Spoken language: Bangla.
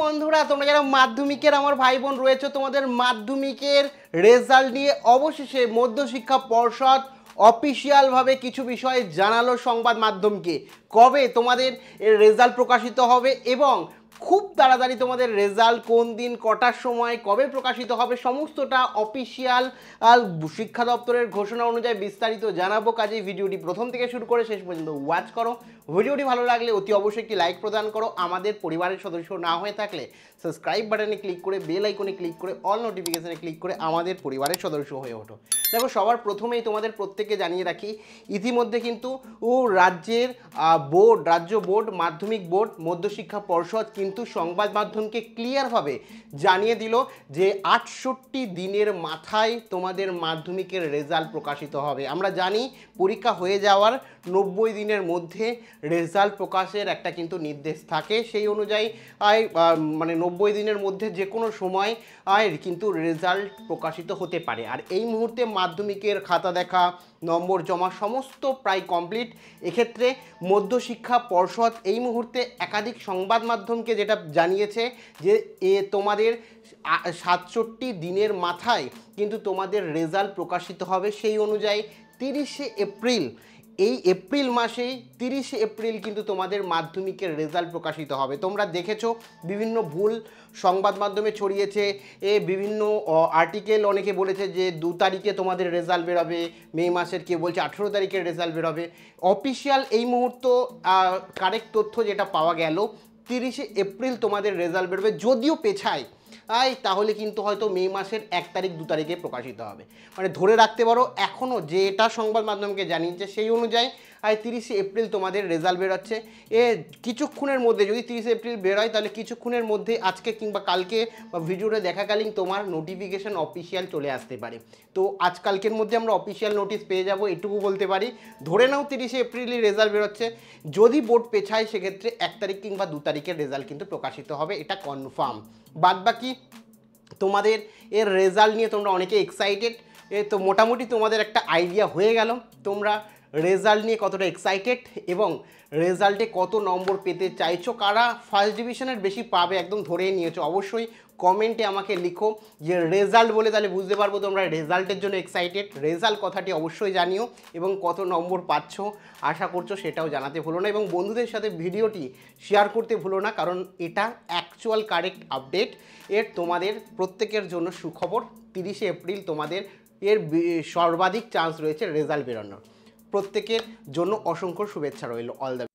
বন্ধুরা, তোমরা যারা মাধ্যমিকের আমার ভাই বোন রয়েছে, তোমাদের মাধ্যমিকের রেজাল্ট নিয়ে অবশেষে মধ্যশিক্ষা পর্ষদ অফিসিয়ালভাবে কিছু বিষয় জানালো সংবাদ মাধ্যমকে। কবে তোমাদের এর রেজাল্ট প্রকাশিত হবে এবং খুব তাড়াতাড়ি তোমাদের রেজাল্ট কোন দিন, কটার সময়, কবে প্রকাশিত হবে, সমস্তটা অফিসিয়াল শিক্ষা দপ্তরের ঘোষণা অনুযায়ী বিস্তারিত জানাবো। কাজেই ভিডিওটি প্রথম থেকে শুরু করে শেষ পর্যন্ত ওয়াচ করো। ভিডিওটি ভালো লাগলে অতি অবশ্যই একটি লাইক প্রদান করো। আমাদের পরিবারের সদস্য না হয়ে থাকলে সাবস্ক্রাইব বাটনে ক্লিক করে বেল আইকনে ক্লিক করে অল নোটিফিকেশনে ক্লিক করে আমাদের পরিবারের সদস্য হয়ে ওঠো। দেখো, সবার প্রথমেই তোমাদের প্রত্যেককে জানিয়ে রাখি, ইতিমধ্যে কিন্তু রাজ্যের রাজ্য বোর্ড, মাধ্যমিক বোর্ড, মধ্যশিক্ষা পর্ষদ কিন্তু সংবাদ মাধ্যমকে ক্লিয়ারভাবে জানিয়ে দিল যে 68 দিনের মাথায় তোমাদের মাধ্যমিকের রেজাল্ট প্রকাশিত হবে। আমরা জানি পরীক্ষা হয়ে যাওয়ার 90 দিনের মধ্যে রেজাল্ট প্রকাশের একটা কিন্তু নির্দেশ থাকে। সেই অনুযায়ী মানে 90 দিনের মধ্যে যে কোনো সময় কিন্তু রেজাল্ট প্রকাশিত হতে পারে। আর এই মুহূর্তে মাধ্যমিকের খাতা দেখা, নম্বর জমা সমস্ত প্রায় কমপ্লিট। এক্ষেত্রে মধ্যশিক্ষা পর্ষদ এই মুহূর্তে একাধিক সংবাদ মাধ্যমকে যেটা জানিয়েছে যে তোমাদের 67 দিনের মাথায় কিন্তু তোমাদের রেজাল্ট প্রকাশিত হবে। সেই অনুযায়ী 30শে এপ্রিল, এই এপ্রিল মাসেই 30শে এপ্রিল কিন্তু তোমাদের মাধ্যমিকের রেজাল্ট প্রকাশিত হবে। তোমরা দেখেছো বিভিন্ন ভুল সংবাদ মাধ্যমে ছড়িয়েছে, বিভিন্ন আর্টিকেল অনেকে বলেছে যে 2 তারিখে তোমাদের রেজাল্ট বেরোবে, মে মাসের কেউ বলছে 18 তারিখের রেজাল্ট বেরোবে। অফিসিয়াল এই মুহূর্ত কারেক্ট তথ্য যেটা পাওয়া গেল, 30শে এপ্রিল তোমাদের রেজাল্ট বেরোবে। যদিও পেছায় তাহলে কিন্তু হয়তো মে মাসের 1 তারিখ 2 তারিখে প্রকাশিত হবে। মানে ধরে রাখতে পারো এখনও যেটা সংবাদ মাধ্যমকে জানিয়েছে সেই অনুযায়ী 30শে এপ্রিল তোমাদের রেজাল্ট বেরোচ্ছে। কিছুক্ষণের মধ্যে যদি 30শে এপ্রিল বেরোয় তাহলে কিছুক্ষণের মধ্যে আজকে কিংবা কালকে বা ভিডিওটা দেখাকালীন তোমার নোটিফিকেশান অফিসিয়াল চলে আসতে পারে। তো আজকালকের মধ্যে আমরা অফিসিয়াল নোটিশ পেয়ে যাব, এটুকু বলতে পারি। ধরে নাও 30শে এপ্রিলই রেজাল্ট বেরোচ্ছে। যদি বোর্ড পেছায় সেক্ষেত্রে 1 তারিখ কিংবা 2 তারিখের রেজাল্ট কিন্তু প্রকাশিত হবে, এটা কনফার্ম। বাদবাকি তোমাদের এর রেজাল্ট নিয়ে তোমরা অনেকে এক্সাইটেড। তো মোটামুটি তোমাদের একটা আইডিয়া হয়ে গেল তোমরা রেজাল্ট নিয়ে কতটা এক্সাইটেড এবং রেজাল্টে কত নম্বর পেতে চাইছো। কারা ফার্স্ট ডিভিশনের বেশি পাবে একদম ধরে নিয়েছো, অবশ্যই কমেন্টে আমাকে লিখো যে রেজাল্ট বলে, তাহলে বুঝতে পারবো তোমরা রেজাল্টের জন্য এক্সাইটেড। রেজাল্ট কথাটি অবশ্যই জানিও এবং কত নম্বর পাচ্ছ আশা করছো সেটাও জানাতে ভুলো না, এবং বন্ধুদের সাথে ভিডিওটি শেয়ার করতে ভুলো না, কারণ এটা অ্যাকচুয়াল কারেক্ট আপডেট। এর তোমাদের প্রত্যেকের জন্য সুখবর, 30শে এপ্রিল তোমাদের এর সর্বাধিক চান্স রয়েছে রেজাল্ট বেরোনোর। প্রত্যেকের জন্য অসংখ্য শুভেচ্ছা রইল। All the